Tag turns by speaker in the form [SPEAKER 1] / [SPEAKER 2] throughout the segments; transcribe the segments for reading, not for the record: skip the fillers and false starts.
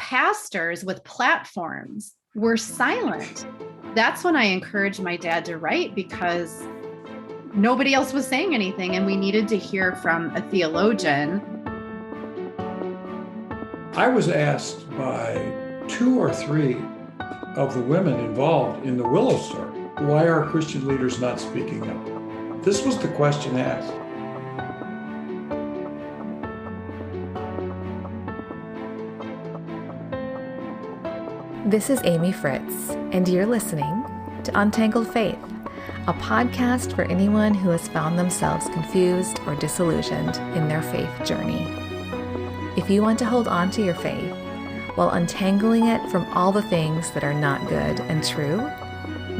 [SPEAKER 1] pastors with platforms were silent. That's when I encouraged my dad to write, because nobody else was saying anything and we needed to hear from a theologian.
[SPEAKER 2] I was asked by 2 or 3 of the women involved in the Willow story, why are Christian leaders not speaking up? This was the question asked.
[SPEAKER 3] This is Amy Fritz, and you're listening to Untangled Faith, a podcast for anyone who has found themselves confused or disillusioned in their faith journey. If you want to hold on to your faith while untangling it from all the things that are not good and true,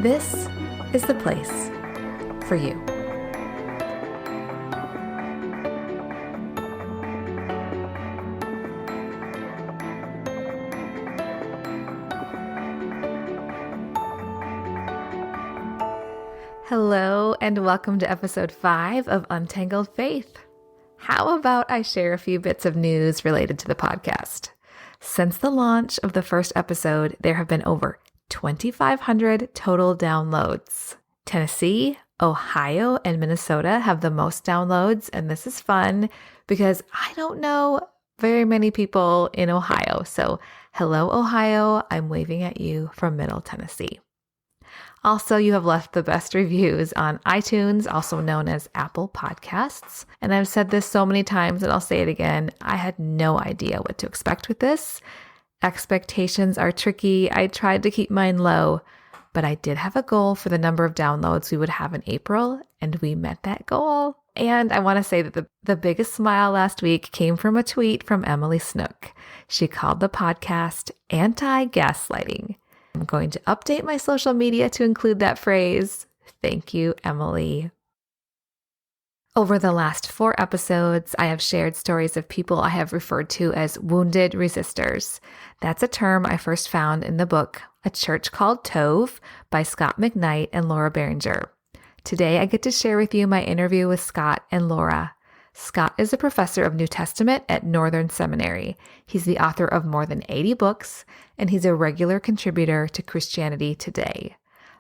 [SPEAKER 3] this is the place for you. Hello, and welcome to episode 5 of Untangled Faith. How about I share a few bits of news related to the podcast? Since the launch of the first episode, there have been over 2,500 total downloads. Tennessee, Ohio, and Minnesota have the most downloads, and this is fun because I don't know very many people in Ohio. So, hello, Ohio. I'm waving at you from Middle Tennessee. Also, you have left the best reviews on iTunes, also known as Apple Podcasts. And I've said this so many times, and I'll say it again. I had no idea what to expect with this. Expectations are tricky. I tried to keep mine low, but I did have a goal for the number of downloads we would have in April, and we met that goal. And I want to say that the biggest smile last week came from a tweet from Emily Snook. She called the podcast Anti-Gaslighting. I'm going to update my social media to include that phrase. Thank you, Emily. Over the last 4 episodes, I have shared stories of people I have referred to as wounded resistors. That's a term I first found in the book, A Church Called Tove by Scot McKnight and Laura Barringer. Today, I get to share with you my interview with Scot and Laura. Scot is a professor of New Testament at Northern Seminary. He's the author of more than 80 books, and he's a regular contributor to Christianity Today.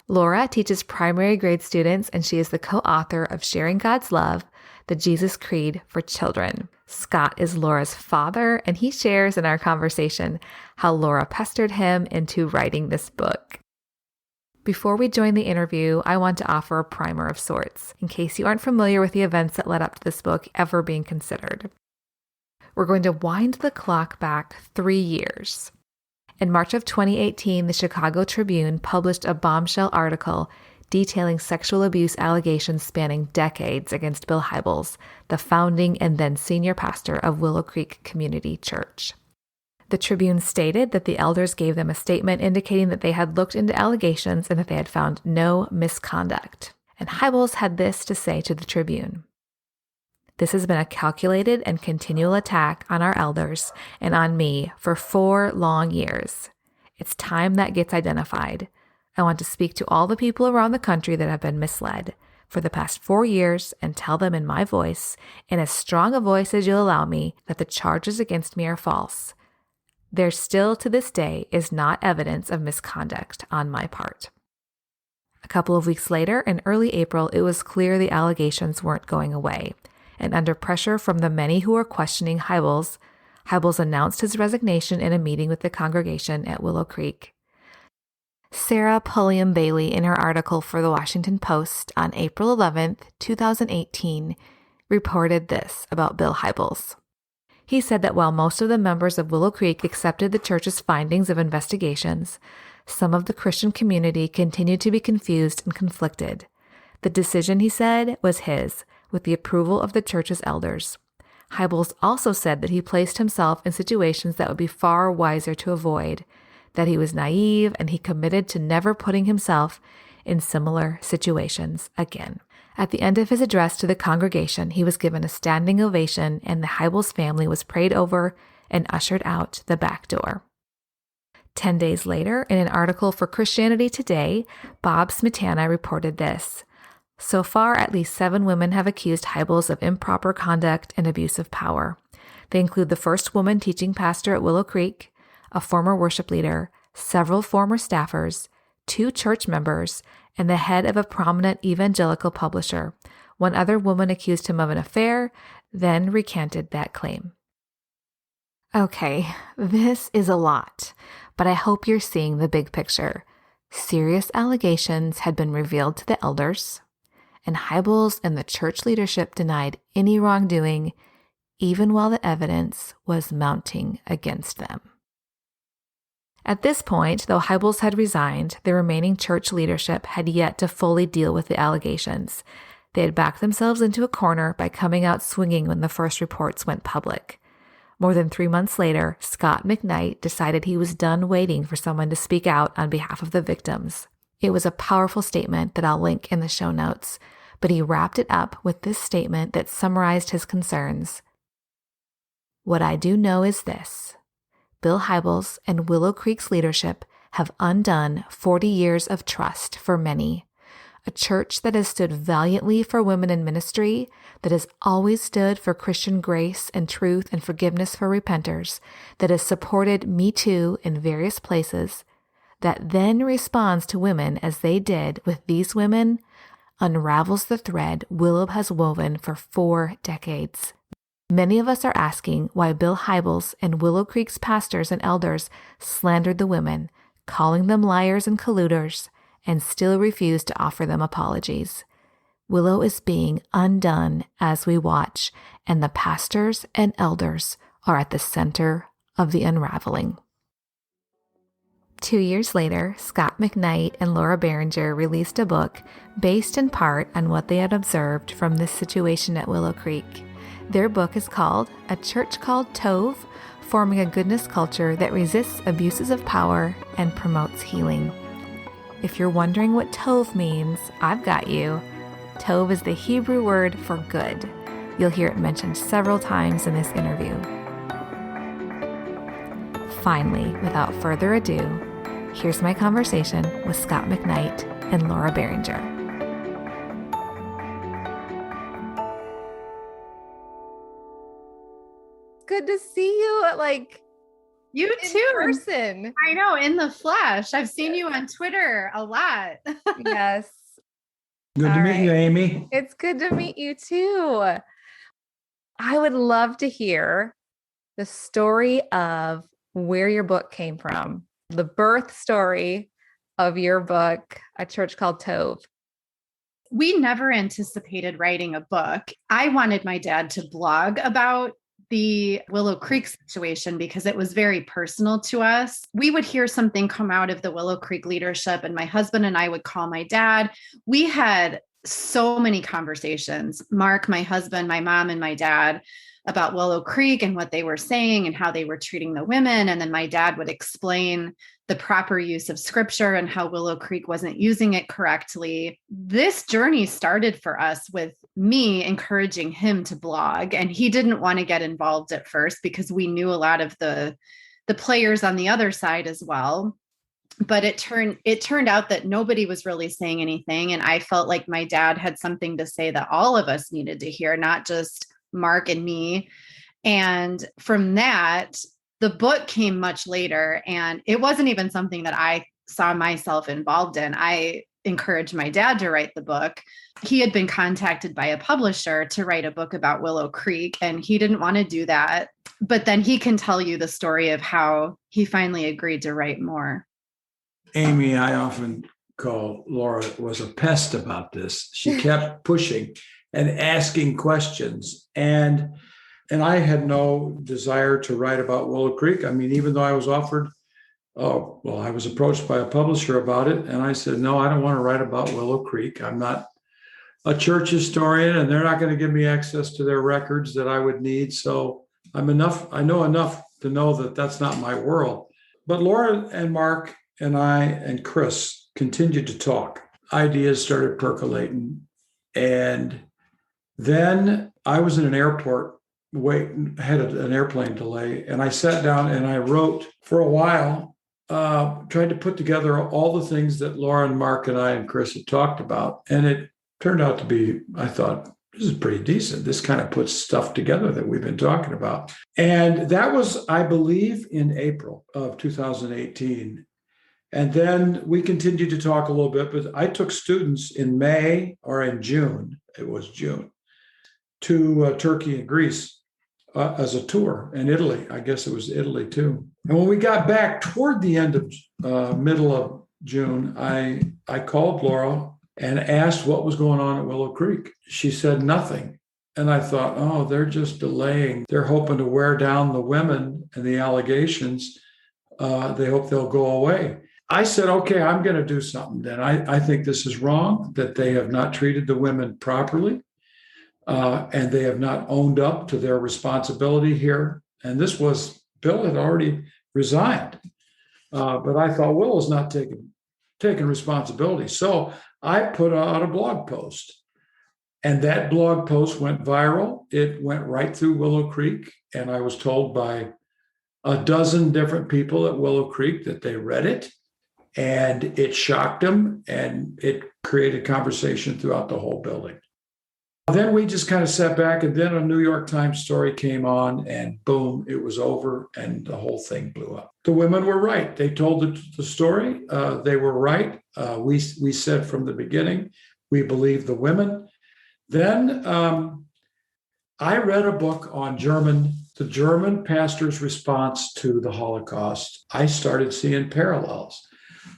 [SPEAKER 3] Laura teaches primary grade students, and she is the co-author of Sharing God's Love, the Jesus Creed for Children. Scot is Laura's father, and he shares in our conversation how Laura pestered him into writing this book. Before we join the interview, I want to offer a primer of sorts, in case you aren't familiar with the events that led up to this book ever being considered. We're going to wind the clock back 3 years. In March of 2018, the Chicago Tribune published a bombshell article detailing sexual abuse allegations spanning decades against Bill Hybels, the founding and then senior pastor of Willow Creek Community Church. The Tribune stated that the elders gave them a statement indicating that they had looked into allegations and that they had found no misconduct. And Hybels had this to say to the Tribune: "This has been a calculated and continual attack on our elders and on me for 4 long years. It's time that gets identified. I want to speak to all the people around the country that have been misled for the past 4 years and tell them in my voice, in as strong a voice as you'll allow me, that the charges against me are false. There still to this day is not evidence of misconduct on my part." A couple of weeks later, in early April, it was clear the allegations weren't going away. And under pressure from the many who were questioning Hybels announced his resignation in a meeting with the congregation at Willow Creek. Sarah Pulliam Bailey, in her article for the Washington Post on April 11th, 2018, reported this about Bill Hybels. He said that while most of the members of Willow Creek accepted the church's findings of investigations, some of the Christian community continued to be confused and conflicted. The decision, he said, was his, with the approval of the church's elders. Hybels also said that he placed himself in situations that would be far wiser to avoid, that he was naive, and he committed to never putting himself in similar situations again. At the end of his address to the congregation, he was given a standing ovation, and the Hybels family was prayed over and ushered out the back door. 10 days later, in an article for Christianity Today, Bob Smetana reported this: "So far, at least 7 women have accused Hybels of improper conduct and abuse of power. They include the first woman teaching pastor at Willow Creek, a former worship leader, several former staffers, 2 church members, and the head of a prominent evangelical publisher. One other woman accused him of an affair, then recanted that claim. Okay, this is a lot, but I hope you're seeing the big picture. Serious allegations had been revealed to the elders, and Hybels and the church leadership denied any wrongdoing, even while the evidence was mounting against them. At this point, though Hybels had resigned, the remaining church leadership had yet to fully deal with the allegations. They had backed themselves into a corner by coming out swinging when the first reports went public. More than 3 months later, Scot McKnight decided he was done waiting for someone to speak out on behalf of the victims. It was a powerful statement that I'll link in the show notes, but he wrapped it up with this statement that summarized his concerns. What I do know is this: Bill Hybels and Willow Creek's leadership have undone 40 years of trust for many. A church that has stood valiantly for women in ministry, that has always stood for Christian grace and truth and forgiveness for repenters, that has supported Me Too in various places, that then responds to women as they did with these women, unravels the thread Willow has woven for 4 decades. Many of us are asking why Bill Hybels and Willow Creek's pastors and elders slandered the women, calling them liars and colluders, and still refuse to offer them apologies. Willow is being undone as we watch, and the pastors and elders are at the center of the unraveling. 2 years later, Scot McKnight and Laura Barringer released a book based in part on what they had observed from this situation at Willow Creek. Their book is called A Church Called Tove, Forming a Goodness Culture that Resists Abuses of Power and Promotes Healing. If you're wondering what Tove means, I've got you. Tove is the Hebrew word for good. You'll hear it mentioned several times in this interview. Finally, without further ado, here's my conversation with Scot McKnight and Laura Barringer. Good to see you,
[SPEAKER 1] You
[SPEAKER 3] in
[SPEAKER 1] too.
[SPEAKER 3] person.
[SPEAKER 1] I know, in the flesh. I've seen you on Twitter a lot.
[SPEAKER 3] Yes.
[SPEAKER 2] Good to meet you, Amy.
[SPEAKER 3] It's good to meet you too. I would love to hear the story of where your book came from, the birth story of your book, A Church Called Tove.
[SPEAKER 1] We never anticipated writing a book. I wanted my dad to blog about the Willow Creek situation because it was very personal to us. We would hear something come out of the Willow Creek leadership, and my husband and I would call my dad. We had so many conversations, Mark, my husband, my mom, and my dad, about Willow Creek and what they were saying and how they were treating the women. And then my dad would explain the proper use of scripture and how Willow Creek wasn't using it correctly. This journey started for us with me encouraging him to blog, and he didn't want to get involved at first because we knew a lot of the players on the other side as well. But it turned out that nobody was really saying anything, and I felt like my dad had something to say that all of us needed to hear, not just Mark and me. And from that, the book came much later, and it wasn't even something that I saw myself involved in. I encouraged my dad to write the book. He had been contacted by a publisher to write a book about Willow Creek, and he didn't want to do that. But then he can tell you the story of how he finally agreed to write more.
[SPEAKER 2] Amy, I often call Laura was a pest about this. She kept pushing and asking questions. And I had no desire to write about Willow Creek. I mean, even though I was offered, I was approached by a publisher about it. And I said, no, I don't want to write about Willow Creek. I'm not a church historian, and they're not going to give me access to their records that I would need. So I know enough to know that that's not my world. But Laura and Mark and I and Chris continued to talk. Ideas started percolating. And then I was in an airport, had an airplane delay, and I sat down and I wrote for a while, tried to put together all the things that Laura and Mark and I and Chris had talked about. And it turned out to be, I thought, this is pretty decent. This kind of puts stuff together that we've been talking about. And that was, I believe, in April of 2018. And then we continued to talk a little bit, but I took students in May or in June, it was June, to Turkey and Greece as a tour, in Italy. I guess it was Italy too. And when we got back toward the end of middle of June, I called Laura and asked what was going on at Willow Creek. She said nothing. And I thought, oh, they're just delaying. They're hoping to wear down the women and the allegations. They hope they'll go away. I said, okay, I'm going to do something then. I think this is wrong, that they have not treated the women properly, and they have not owned up to their responsibility here. And this was, Bill had already resigned. But I thought, Willow's not taking responsibility. So I put out a blog post. And that blog post went viral. It went right through Willow Creek. And I was told by a dozen different people at Willow Creek that they read it. And it shocked them, and it created conversation throughout the whole building. Then we just kind of sat back, and then a New York Times story came on, and boom, it was over, and the whole thing blew up. The women were right. They told the story. They were right. We said from the beginning, we believe the women. Then I read a book on the German pastor's response to the Holocaust. I started seeing parallels.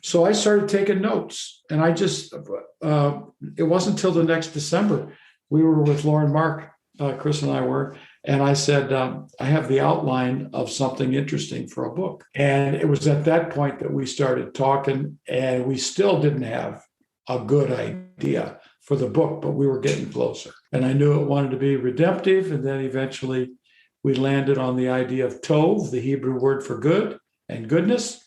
[SPEAKER 2] So I started taking notes, and I just, it wasn't until the next December, we were with Lauren Mark, Chris and I were, and I said, I have the outline of something interesting for a book. And it was at that point that we started talking, and we still didn't have a good idea for the book, but we were getting closer. And I knew it wanted to be redemptive, and then eventually we landed on the idea of tov, the Hebrew word for good and goodness.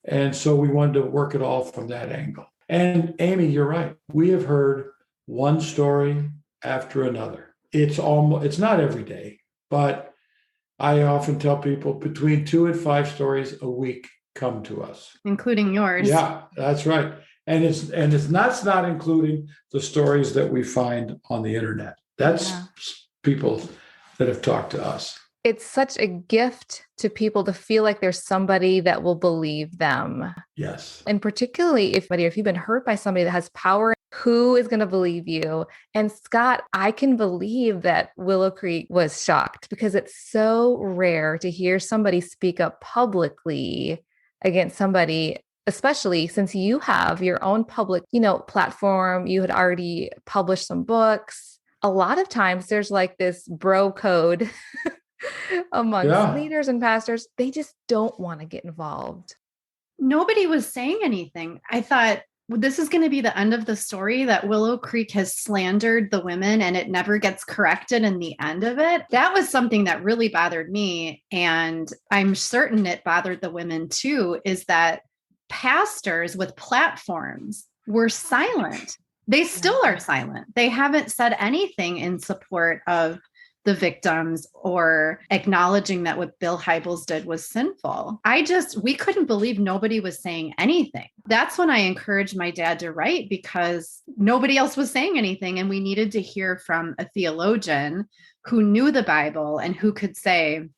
[SPEAKER 2] And so we wanted to work it all from that angle. And Amy, you're right. We have heard one story after another. It's not every day, but I often tell people between 2 and 5 stories a week come to us,
[SPEAKER 1] including yours.
[SPEAKER 2] Yeah, that's right. And it's not including the stories that we find on the internet. That's people that have talked to us.
[SPEAKER 3] It's such a gift to people to feel like there's somebody that will believe them.
[SPEAKER 2] Yes.
[SPEAKER 3] And particularly if you've been hurt by somebody that has power, who is going to believe you? And Scott, I can believe that Willow Creek was shocked, because it's so rare to hear somebody speak up publicly against somebody, especially since you have your own public, platform. You had already published some books. A lot of times there's like this bro code amongst leaders and pastors. They just don't want to get involved.
[SPEAKER 1] Nobody was saying anything. I thought, this is going to be the end of the story, that Willow Creek has slandered the women and it never gets corrected in the end of it. That was something that really bothered me. And I'm certain it bothered the women too, is that pastors with platforms were silent. They still are silent. They haven't said anything in support of the victims or acknowledging that what Bill Hybels did was sinful. We couldn't believe nobody was saying anything. That's when I encouraged my dad to write, because nobody else was saying anything. And we needed to hear from a theologian who knew the Bible and who could say,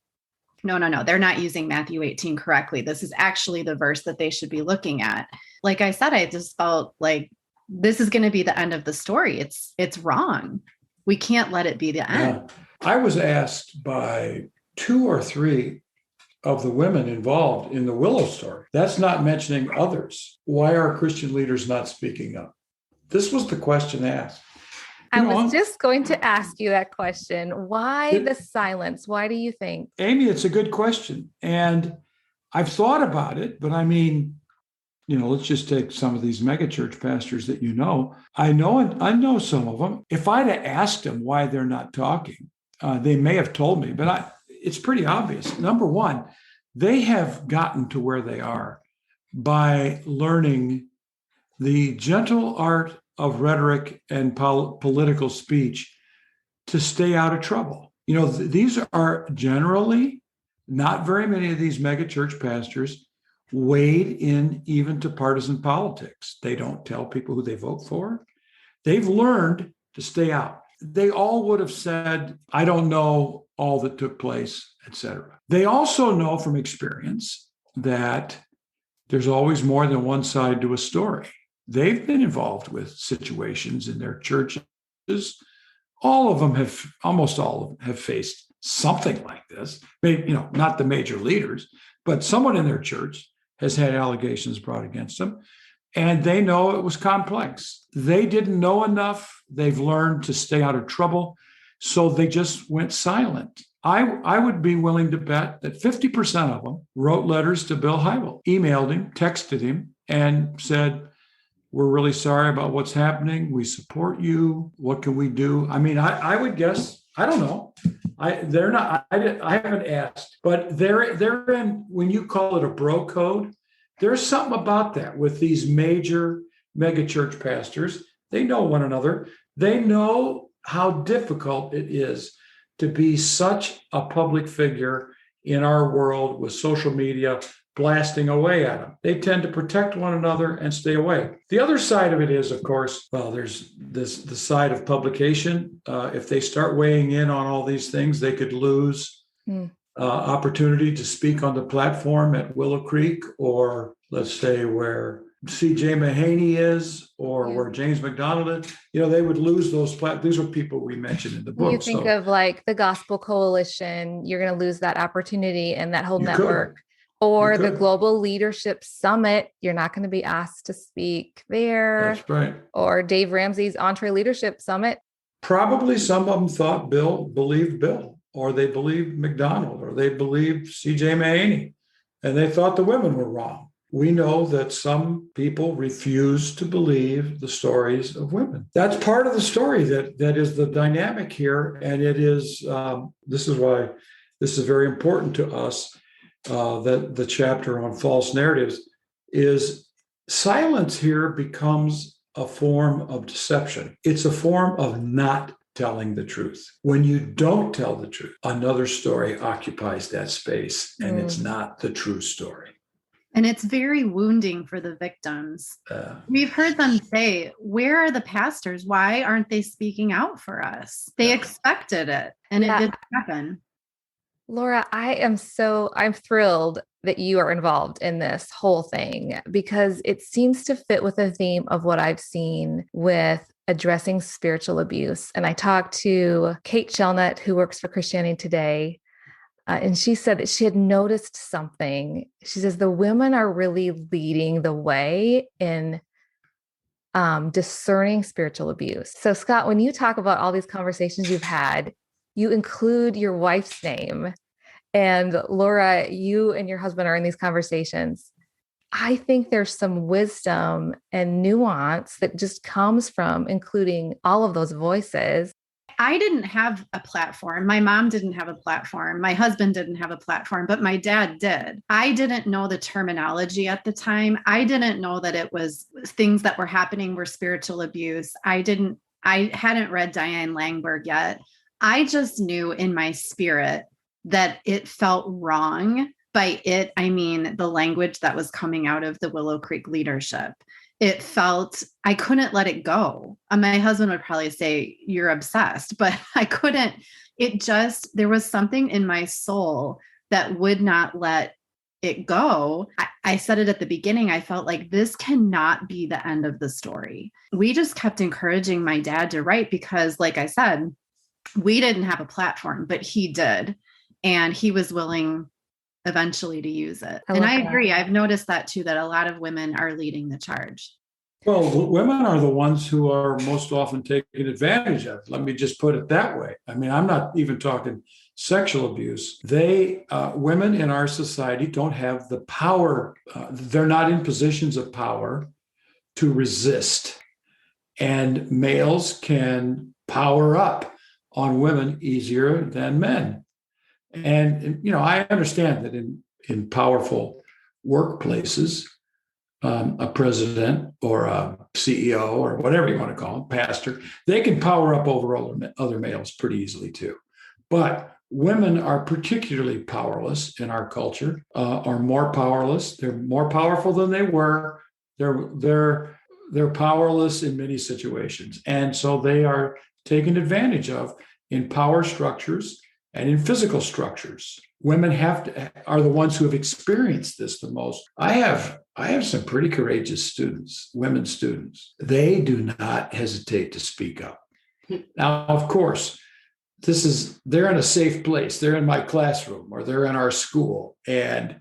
[SPEAKER 1] no, they're not using Matthew 18 correctly. This is actually the verse that they should be looking at. Like I said, I just felt like this is going to be the end of the story. It's wrong. We can't let it be the end.
[SPEAKER 2] I was asked by 2 or 3 of the women involved in the Willow story. That's not mentioning others. Why are Christian leaders not speaking up? This was the question asked.
[SPEAKER 3] I was just going to ask you that question. Why the silence? Why do you think?
[SPEAKER 2] Amy, it's a good question. And I've thought about it, but I mean, let's just take some of these megachurch pastors that I know some of them. If I'd have asked them why they're not talking, they may have told me, but it's pretty obvious. Number one, they have gotten to where they are by learning the gentle art of rhetoric and political speech to stay out of trouble. These are generally, not very many of these megachurch pastors wade in even to partisan politics. They don't tell people who they vote for. They've learned to stay out. they all would have said, I don't know all that took place, etc. They also know from experience that there's always more than one side to a story. They've been involved with situations in their churches. Almost all of them have faced something like this. Maybe, not the major leaders, but someone in their church has had allegations brought against them. And they know it was complex. They didn't know enough. They've learned to stay out of trouble. So they just went silent. I would be willing to bet that 50% of them wrote letters to Bill Hybel, emailed him, texted him, and said, we're really sorry about what's happening. We support you. What can we do? I mean, I would guess, I don't know. I haven't asked, but they're in, when you call it a bro code, there's something about that with these major megachurch pastors. They know one another. They know how difficult it is to be such a public figure in our world with social media blasting away at them. They tend to protect one another and stay away. The other side of it is, of course, there's the side of publication. If they start weighing in on all these things, they could lose opportunity to speak on the platform at Willow Creek, or let's say where C.J. Mahaney is, or where James McDonald is. They would lose those these are people we mentioned in the book.
[SPEAKER 3] You think of like the Gospel Coalition, you're going to lose that opportunity and that whole network. Or the Global Leadership Summit, you're not going to be asked to speak there.
[SPEAKER 2] That's right.
[SPEAKER 3] Or Dave Ramsey's EntreLeadership Summit.
[SPEAKER 2] Probably some of them thought believed Bill, or they believed McDonald, or they believed C.J. Mahaney, and they thought the women were wrong. We know that some people refuse to believe the stories of women. That's part of the story that is the dynamic here, and it is. This is why this is very important to us. That the chapter on false narratives is silence here becomes a form of deception. It's a form of not telling the truth. When you don't tell the truth, another story occupies that space, and it's not the true story.
[SPEAKER 1] And it's very wounding for the victims. We've heard them say, where are the pastors? Why aren't they speaking out for us? They expected it, and it didn't happen.
[SPEAKER 3] Laura, I'm thrilled that you are involved in this whole thing, because it seems to fit with the theme of what I've seen with addressing spiritual abuse. And I talked to Kate Shellnut, who works for Christianity Today, and she said that she had noticed something. She says the women are really leading the way in discerning spiritual abuse. So, Scott, when you talk about all these conversations you've had, you include your wife's name. And Laura, you and your husband are in these conversations. I think there's some wisdom and nuance that just comes from including all of those voices.
[SPEAKER 1] I didn't have a platform. My mom didn't have a platform. My husband didn't have a platform, but my dad did. I didn't know the terminology at the time. I didn't know that it was things that were happening were spiritual abuse. I hadn't read Diane Langberg yet. I just knew in my spirit that it felt wrong. By it, I mean the language that was coming out of the Willow Creek leadership. It felt, I couldn't let it go. My husband would probably say, you're obsessed, but I couldn't. There was something in my soul that would not let it go. I said it at the beginning. I felt like this cannot be the end of the story. We just kept encouraging my dad to write because, like I said, we didn't have a platform, but he did. And he was willing eventually to use it. I agree. I've noticed that too, that a lot of women are leading the charge.
[SPEAKER 2] Well, women are the ones who are most often taken advantage of. Let me just put it that way. I mean, I'm not even talking sexual abuse. Women in our society don't have the power. They're not in positions of power to resist. And males can power up on women easier than men. And, I understand that in powerful workplaces, a president or a CEO or whatever you want to call them, pastor, they can power up over other males pretty easily too. But women are particularly powerless in our culture, are more powerless. They're more powerful than they were. They're powerless in many situations. And so they are taken advantage of in power structures and in physical structures. Women are the ones who have experienced this the most. I have some pretty courageous students, women students. They do not hesitate to speak up. Now, of course, they're in a safe place. They're in my classroom or they're in our school, and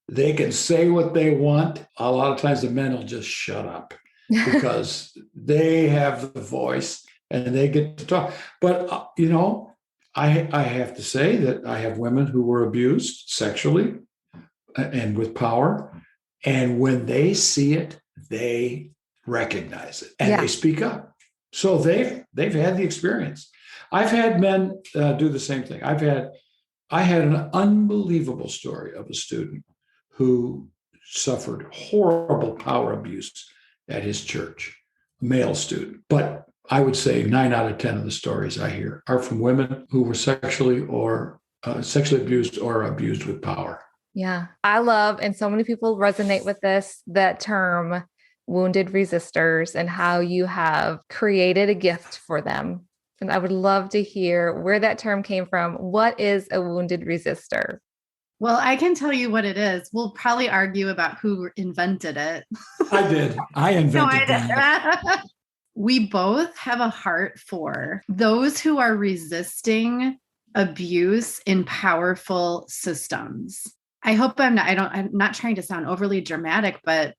[SPEAKER 2] they can say what they want. A lot of times the men will just shut up because they have the voice and they get to talk. But, I have to say that I have women who were abused sexually and with power. And when they see it, they recognize it and they speak up. So they've had the experience. I've had men do the same thing. I had an unbelievable story of a student who suffered horrible power abuse at his church, a male student. But I would say 9 out of 10 of the stories I hear are from women who were sexually abused or abused with power.
[SPEAKER 3] Yeah. I love, and so many people resonate with that term, wounded resistors, and how you have created a gift for them. And I would love to hear where that term came from. What is a wounded resistor?
[SPEAKER 1] Well, I can tell you what it is. We'll probably argue about who invented it.
[SPEAKER 2] I did. I invented that.
[SPEAKER 1] We both have a heart for those who are resisting abuse in powerful systems. I hope I'm not trying to sound overly dramatic, but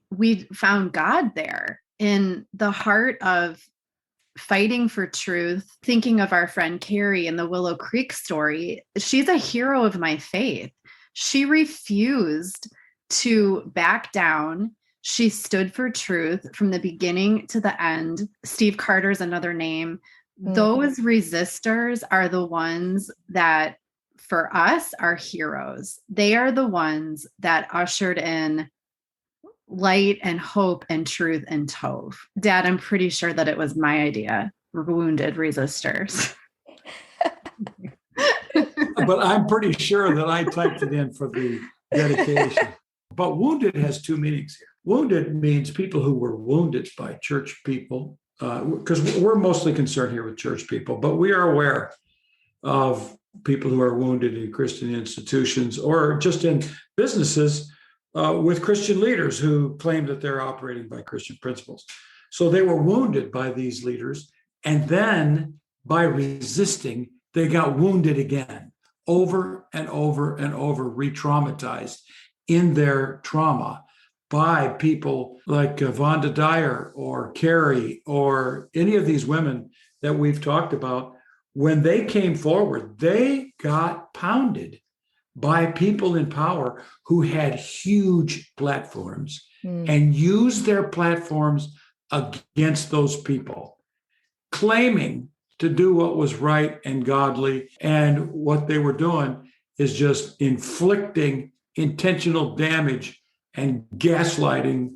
[SPEAKER 1] we found God there in the heart of fighting for truth. Thinking of our friend Carrie in the Willow Creek story, she's a hero of my faith. She refused to back down. She stood for truth from the beginning to the end. Steve Carter's another name. Mm-hmm. Those resistors are the ones that, for us, are heroes. They are the ones that ushered in light and hope and truth and Tov. Dad, I'm pretty sure that it was my idea. Wounded resistors.
[SPEAKER 2] But I'm pretty sure that I typed it in for the dedication. But wounded has two meanings here. Wounded means people who were wounded by church people, because we're mostly concerned here with church people, but we are aware of people who are wounded in Christian institutions or just in businesses with Christian leaders who claim that they're operating by Christian principles. So they were wounded by these leaders, and then by resisting, they got wounded again, over and over and over, re-traumatized in their trauma by people like Vonda Dyer or Carrie or any of these women that we've talked about. When they came forward, they got pounded by people in power who had huge platforms and used their platforms against those people, claiming to do what was right and godly. And what they were doing is just inflicting intentional damage and gaslighting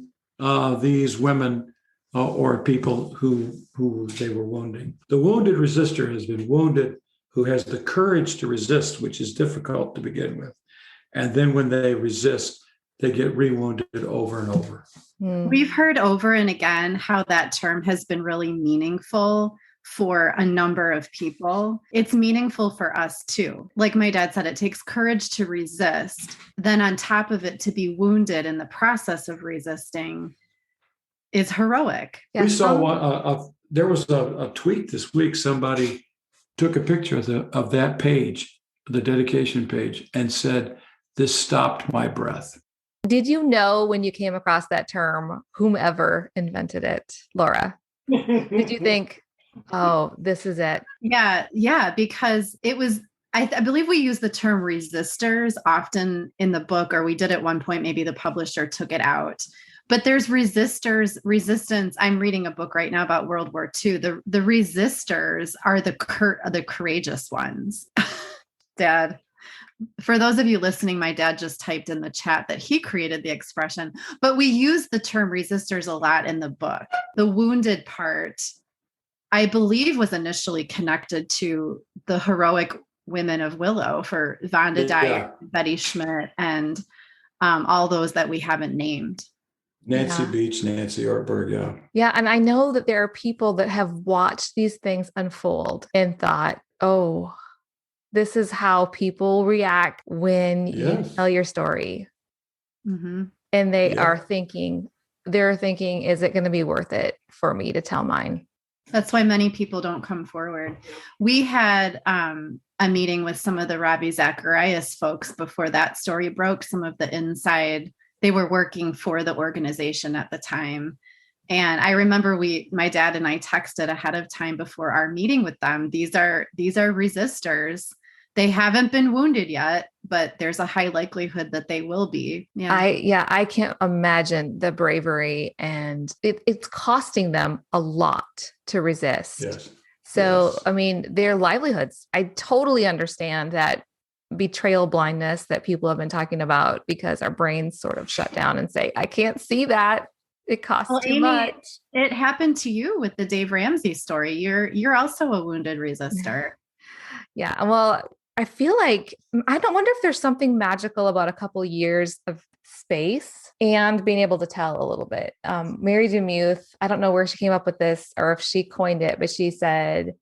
[SPEAKER 2] these women or people who they were wounding. The wounded resistor has been wounded who has the courage to resist, which is difficult to begin with. And then when they resist, they get rewounded over and over.
[SPEAKER 1] We've heard over and again how that term has been really meaningful for a number of people. It's meaningful for us too. Like my dad said, it takes courage to resist. Then on top of it, to be wounded in the process of resisting is heroic.
[SPEAKER 2] We saw there was a tweet this week. Somebody took a picture of that page, the dedication page, and said, "This stopped my breath."
[SPEAKER 3] Did you know when you came across that term, whomever invented it, Laura? Did you think, oh, this is it?
[SPEAKER 1] Yeah, because it was, I believe we use the term resistors often in the book, or we did at one point, maybe the publisher took it out. But there's resistors, resistance. I'm reading a book right now about World War II. The resistors are the courageous ones. Dad, for those of you listening, my dad just typed in the chat that he created the expression, but we use the term resistors a lot in the book. The wounded part, I believe, was initially connected to the heroic women of Willow, for Vonda Dyer, Betty Schmidt, and all those that we haven't named.
[SPEAKER 2] Nancy
[SPEAKER 3] Yeah.
[SPEAKER 2] Beach, Nancy Ortberg, yeah.
[SPEAKER 3] Yeah. And I know that there are people that have watched these things unfold and thought, oh, this is how people react when you
[SPEAKER 2] Yes.
[SPEAKER 3] tell your story.
[SPEAKER 1] Mm-hmm.
[SPEAKER 3] And
[SPEAKER 2] Yeah.
[SPEAKER 3] they're thinking, is it going to be worth it for me to tell mine?
[SPEAKER 1] That's why many people don't come forward. We had a meeting with some of the Ravi Zacharias folks before that story broke, some of the inside, they were working for the organization at the time. And I remember my dad and I texted ahead of time before our meeting with them. These are resistors. They haven't been wounded yet, but there's a high likelihood that they will be. Yeah.
[SPEAKER 3] I can't imagine the bravery, and it's costing them a lot to resist.
[SPEAKER 2] Yes.
[SPEAKER 3] So,
[SPEAKER 2] Yes.
[SPEAKER 3] I mean, their livelihoods, I totally understand that betrayal blindness that people have been talking about, because our brains sort of shut down and say, I can't see that. It costs too
[SPEAKER 1] Amy,
[SPEAKER 3] much.
[SPEAKER 1] it happened to you with the Dave Ramsey story. You're also a wounded resistor.
[SPEAKER 3] Yeah. Well, I feel like I don't wonder if there's something magical about a couple years of space and being able to tell a little bit. Mary DeMuth, I don't know where she came up with this or if she coined it, but she said,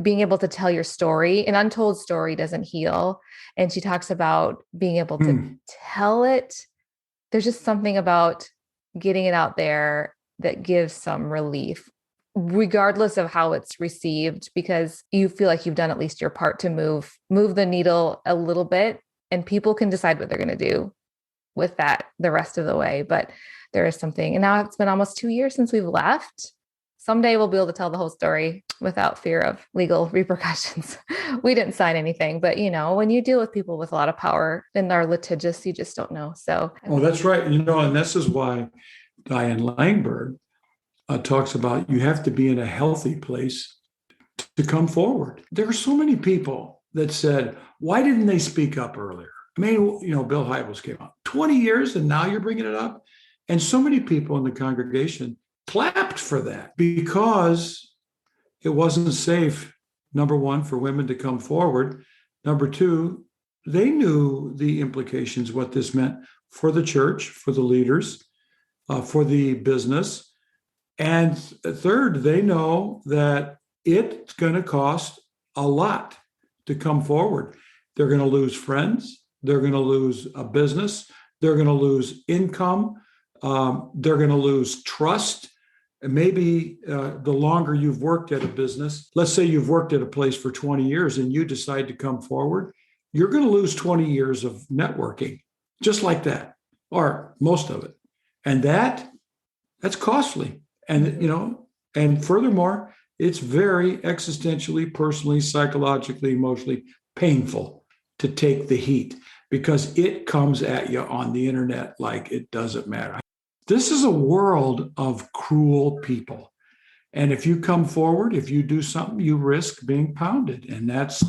[SPEAKER 3] being able to tell your story, an untold story doesn't heal. And she talks about being able to tell it. There's just something about getting it out there that gives some relief, regardless of how it's received, because you feel like you've done at least your part to move the needle a little bit, and people can decide what they're going to do with that the rest of the way. But there is something, and now it's been almost 2 years since we've left. Someday we'll be able to tell the whole story without fear of legal repercussions. We didn't sign anything, but when you deal with people with a lot of power and are litigious, you just don't know. So,
[SPEAKER 2] Oh, that's right. And this is why Diane Langberg talks about you have to be in a healthy place to come forward. There are so many people that said, why didn't they speak up earlier? I mean, Bill Hybels came out 20 years and now you're bringing it up. And so many people in the congregation clapped for that because it wasn't safe, number one, for women to come forward. Number two, they knew the implications, what this meant for the church, for the leaders, for the business. And third, they know that it's going to cost a lot to come forward. They're going to lose friends. They're going to lose a business. They're going to lose income. They're going to lose trust. And maybe the longer you've worked at a business, let's say you've worked at a place for 20 years and you decide to come forward, you're going to lose 20 years of networking, just like that, or most of it. And that's costly. And, and furthermore, it's very existentially, personally, psychologically, emotionally painful to take the heat because it comes at you on the internet like it doesn't matter. This is a world of cruel people. And if you come forward, if you do something, you risk being pounded. And this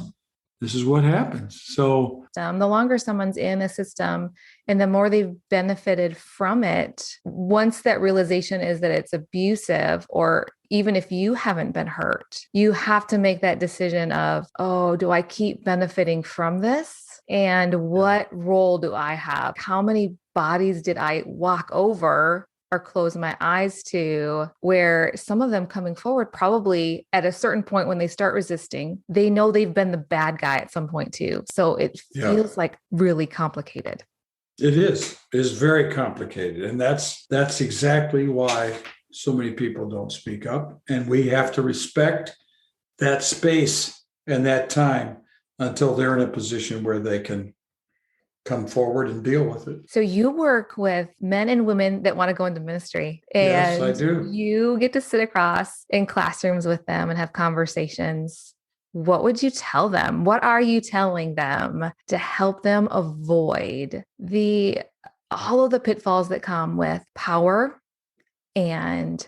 [SPEAKER 2] is what happens. So
[SPEAKER 3] the longer someone's in a system and the more they've benefited from it, once that realization is that it's abusive, or even if you haven't been hurt, you have to make that decision of, oh, do I keep benefiting from this? And what role do I have? How many bodies did I walk over or close my eyes to, where some of them coming forward probably at a certain point when they start resisting, they know they've been the bad guy at some point too. So it feels like really complicated.
[SPEAKER 2] It is. It is very complicated. And that's exactly why so many people don't speak up. And we have to respect that space and that time until they're in a position where they can come forward and deal with it.
[SPEAKER 3] So you work with men and women that want to go into ministry. And
[SPEAKER 2] yes, I do.
[SPEAKER 3] You get to sit across in classrooms with them and have conversations. What would you tell them? What are you telling them to help them avoid all of the pitfalls that come with power? And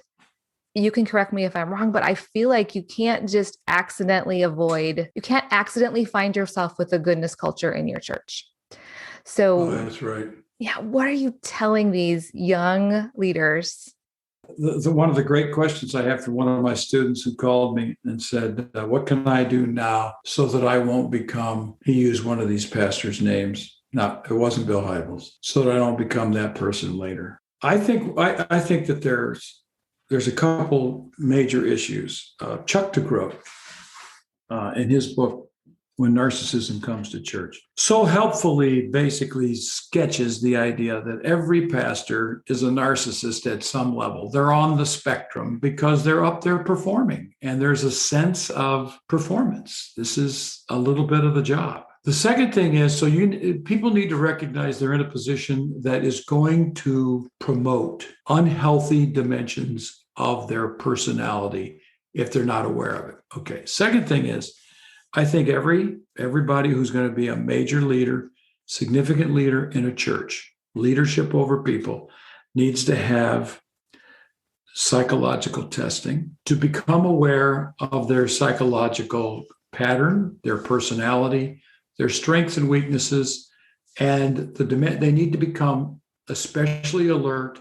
[SPEAKER 3] you can correct me if I'm wrong, but I feel like you can't accidentally find yourself with a goodness culture in your church. So
[SPEAKER 2] that's right.
[SPEAKER 3] Yeah. What are you telling these young leaders?
[SPEAKER 2] One of the great questions I have from one of my students who called me and said, what can I do now so that I won't become, he used one of these pastors' names. No, it wasn't Bill Hybels, so that I don't become that person later. I think that there's a couple major issues. Chuck DeGroat, in his book, When Narcissism Comes to Church, so helpfully basically sketches the idea that every pastor is a narcissist at some level. They're on the spectrum because they're up there performing, and there's a sense of performance. This is a little bit of the job. The second thing is, people need to recognize they're in a position that is going to promote unhealthy dimensions of their personality if they're not aware of it. Okay. Second thing is, I think everybody who's going to be a major leader, significant leader in a church, leadership over people, needs to have psychological testing to become aware of their psychological pattern, their personality, their strengths and weaknesses, and they need to become especially alert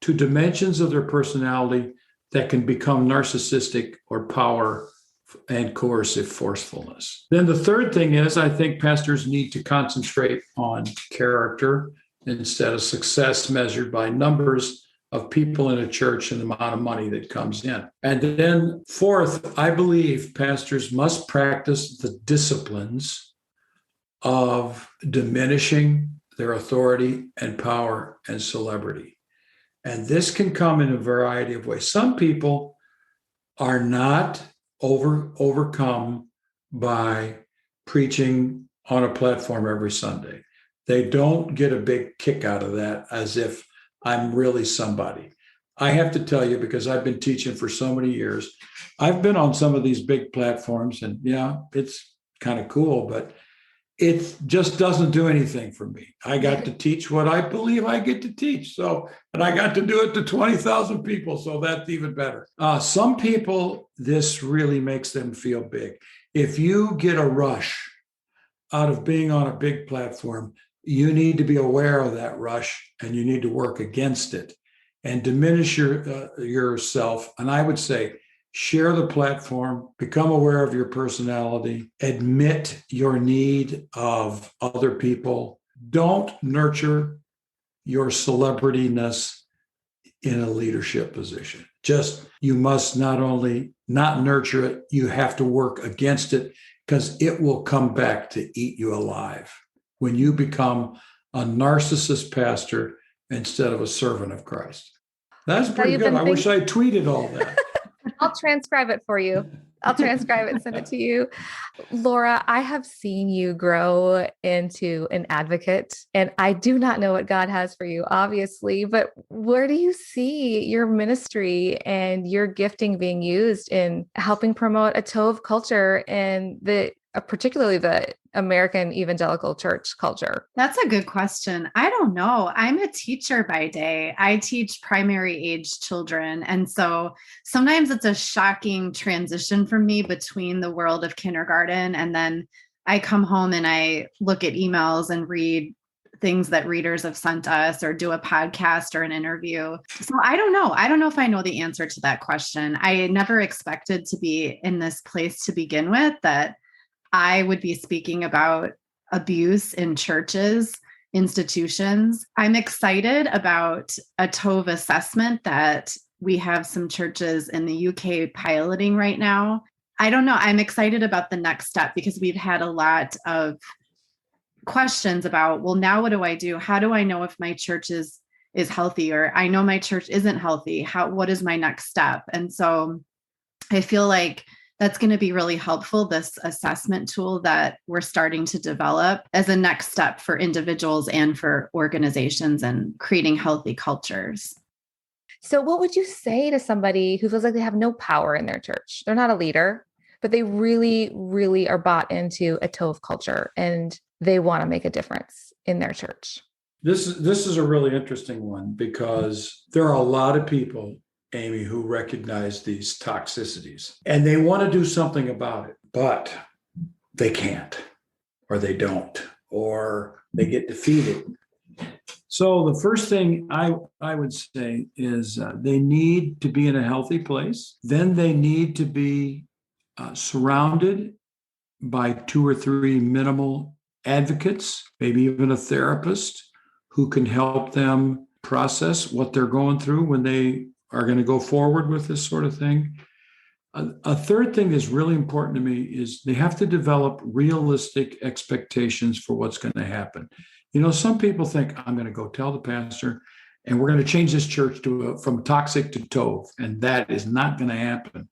[SPEAKER 2] to dimensions of their personality that can become narcissistic or power and coercive forcefulness. Then the third thing is, I think pastors need to concentrate on character instead of success measured by numbers of people in a church and the amount of money that comes in. And then fourth, I believe pastors must practice the disciplines of diminishing their authority and power and celebrity. And this can come in a variety of ways. Some people are not overcome by preaching on a platform every Sunday. They don't get a big kick out of that as if I'm really somebody. I have to tell you, because I've been teaching for so many years, I've been on some of these big platforms, and yeah, it's kind of cool, but it just doesn't do anything for me. I got to teach what I believe I get to teach. And I got to do it to 20,000 people. So that's even better. Some people, this really makes them feel big. If you get a rush out of being on a big platform, you need to be aware of that rush, and you need to work against it and diminish yourself. And I would say, share the platform, become aware of your personality, admit your need of other people. Don't nurture your celebrityness in a leadership position. You must not only not nurture it, you have to work against it, because it will come back to eat you alive when you become a narcissist pastor instead of a servant of Christ. That's pretty good. I wish I tweeted all that.
[SPEAKER 3] I'll transcribe it for you. I'll transcribe it and send it to you. Laura, I have seen you grow into an advocate, and I do not know what God has for you, obviously, but where do you see your ministry and your gifting being used in helping promote a Tov culture and particularly the American evangelical church culture?
[SPEAKER 1] That's a good question. I don't know. I'm a teacher by day. I teach primary age children. And so sometimes it's a shocking transition for me between the world of kindergarten, and then I come home and I look at emails and read things that readers have sent us, or do a podcast or an interview. So I don't know. I don't know if I know the answer to that question. I never expected to be in this place to begin with, that I would be speaking about abuse in churches, institutions. I'm excited about a Tov assessment that we have some churches in the UK piloting right now. I don't know. I'm excited about the next step, because we've had a lot of questions about, well, now what do I do? How do I know if my church is healthy, or I know my church isn't healthy? What is my next step? And so I feel like that's going to be really helpful, this assessment tool that we're starting to develop as a next step for individuals and for organizations and creating healthy cultures.
[SPEAKER 3] So what would you say to somebody who feels like they have no power in their church? They're not a leader, but they really, really are bought into a Tov culture and they want to make a difference in their church.
[SPEAKER 2] This is a really interesting one, because there are a lot of people, Amy, who recognize these toxicities and they want to do something about it, but they can't, or they don't, or they get defeated. So the first thing I would say is they need to be in a healthy place. Then they need to be surrounded by 2 or 3 minimal advocates, maybe even a therapist, who can help them process what they're going through when they are going to go forward with this sort of thing. A third thing that's really important to me is they have to develop realistic expectations for what's going to happen. Some people think, I'm going to go tell the pastor, and we're going to change this church from toxic to Tov, and that is not going to happen.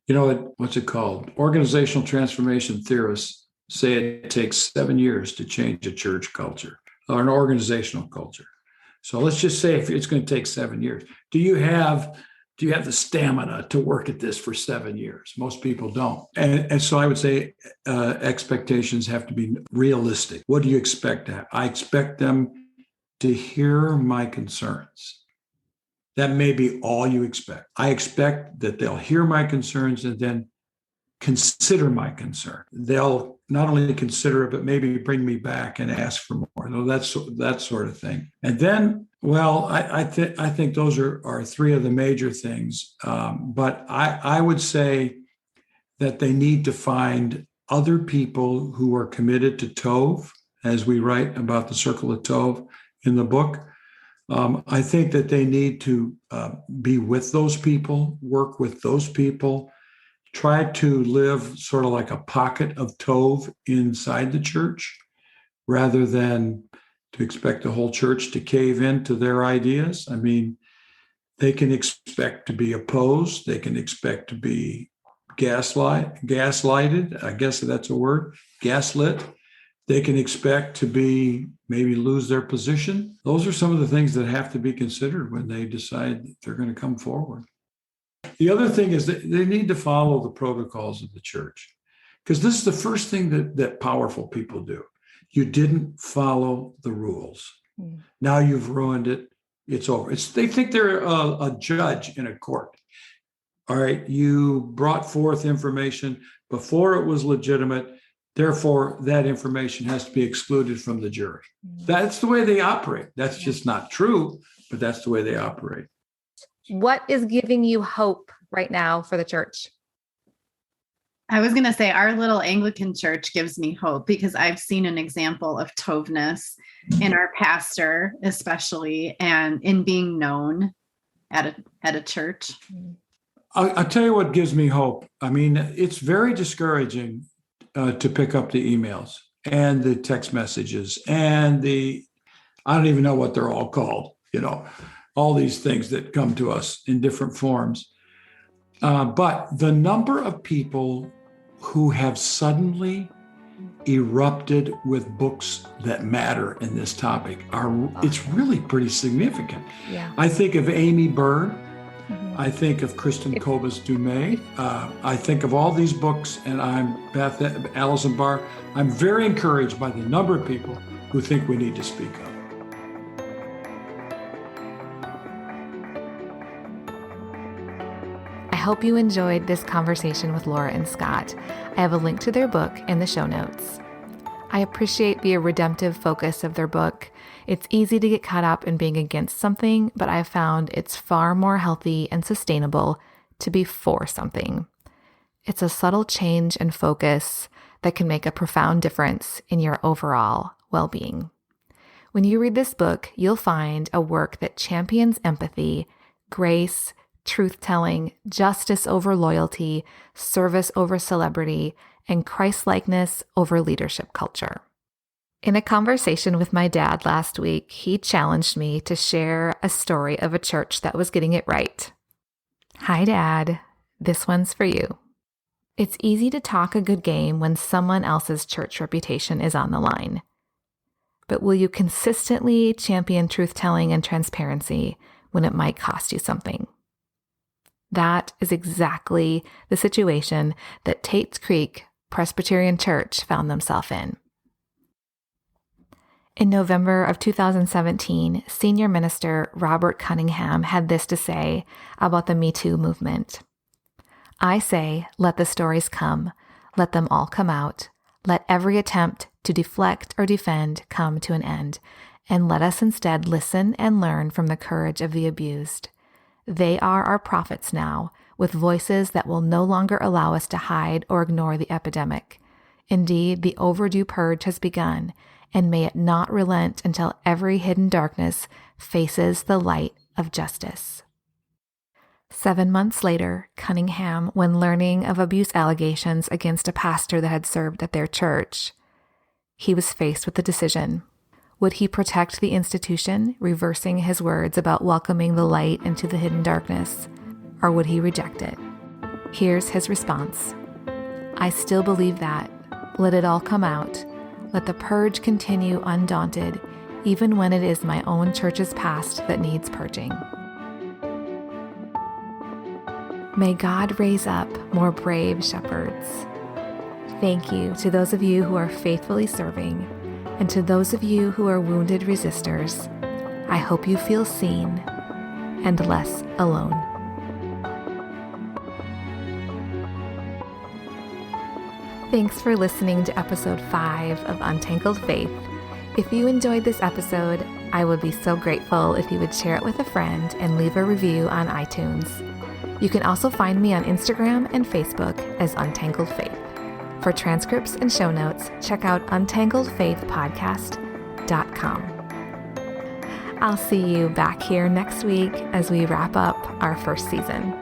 [SPEAKER 2] What's it called? Organizational transformation theorists say it takes 7 years to change a church culture or an organizational culture. So let's just say if it's going to take 7 years. Do you have the stamina to work at this for 7 years? Most people don't. And so I would say expectations have to be realistic. What do you expect? I expect them to hear my concerns. That may be all you expect. I expect that they'll hear my concerns and then consider my concern. They'll not only consider it, but maybe bring me back and ask for more. That sort of thing. And then, I think those are three of the major things. But I would say that they need to find other people who are committed to Tov, as we write about the circle of Tov in the book. I think that they need to be with those people, work with those people, try to live sort of like a pocket of Tov inside the church, rather than to expect the whole church to cave into their ideas. I mean, they can expect to be opposed. They can expect to be gaslighted. I guess that's a word, gaslit. They can expect to maybe lose their position. Those are some of the things that have to be considered when they decide they're going to come forward. The other thing is that they need to follow the protocols of the church, because this is the first thing that powerful people do. You didn't follow the rules. Now you've ruined it. It's over. They think they're a judge in a court. All right, you brought forth information before it was legitimate. Therefore, that information has to be excluded from the jury. That's the way they operate. That's just not true, but that's the way they operate.
[SPEAKER 3] What is giving you hope right now for the church?
[SPEAKER 1] I was going to say our little Anglican church gives me hope, because I've seen an example of Tovness in our pastor, especially, and in being known at a church.
[SPEAKER 2] I'll tell you what gives me hope. I mean, it's very discouraging to pick up the emails and the text messages and I don't even know what they're all called, all these things that come to us in different forms. But the number of people who have suddenly erupted with books that matter in this topic it's really pretty significant.
[SPEAKER 3] Yeah.
[SPEAKER 2] I think of Amy Byrne. I think of Kristen Kobus-Dumais. I think of all these books, and I'm Allison Barr. I'm very encouraged by the number of people who think we need to speak up.
[SPEAKER 3] I hope you enjoyed this conversation with Laura and Scot. I have a link to their book in the show notes. I appreciate the redemptive focus of their book. It's easy to get caught up in being against something, but I've found it's far more healthy and sustainable to be for something. It's a subtle change in focus that can make a profound difference in your overall well-being. When you read this book, you'll find a work that champions empathy, grace, truth-telling, justice over loyalty, service over celebrity, and Christ-likeness over leadership culture. In a conversation with my dad last week, he challenged me to share a story of a church that was getting it right. Hi, Dad. This one's for you. It's easy to talk a good game when someone else's church reputation is on the line. But will you consistently champion truth-telling and transparency when it might cost you something? That is exactly the situation that Tate's Creek Presbyterian Church found themselves in. In November of 2017, Senior Minister Robert Cunningham had this to say about the Me Too movement. I say, let the stories come. Let them all come out. Let every attempt to deflect or defend come to an end. And let us instead listen and learn from the courage of the abused. They are our prophets now, with voices that will no longer allow us to hide or ignore the epidemic. Indeed, the overdue purge has begun, and may it not relent until every hidden darkness faces the light of justice. 7 months later, Cunningham, when learning of abuse allegations against a pastor that had served at their church, he was faced with the decision. Would he protect the institution, reversing his words about welcoming the light into the hidden darkness, or would he reject it? Here's his response. I still believe that. Let it all come out. Let the purge continue undaunted, even when it is my own church's past that needs purging. May God raise up more brave shepherds. Thank you to those of you who are faithfully serving, and to those of you who are wounded resistors. I hope you feel seen and less alone. Thanks for listening to episode 5 of Untangled Faith. If you enjoyed this episode, I would be so grateful if you would share it with a friend and leave a review on iTunes. You can also find me on Instagram and Facebook as Untangled Faith. For transcripts and show notes, check out untangledfaithpodcast.com. I'll see you back here next week as we wrap up our first season.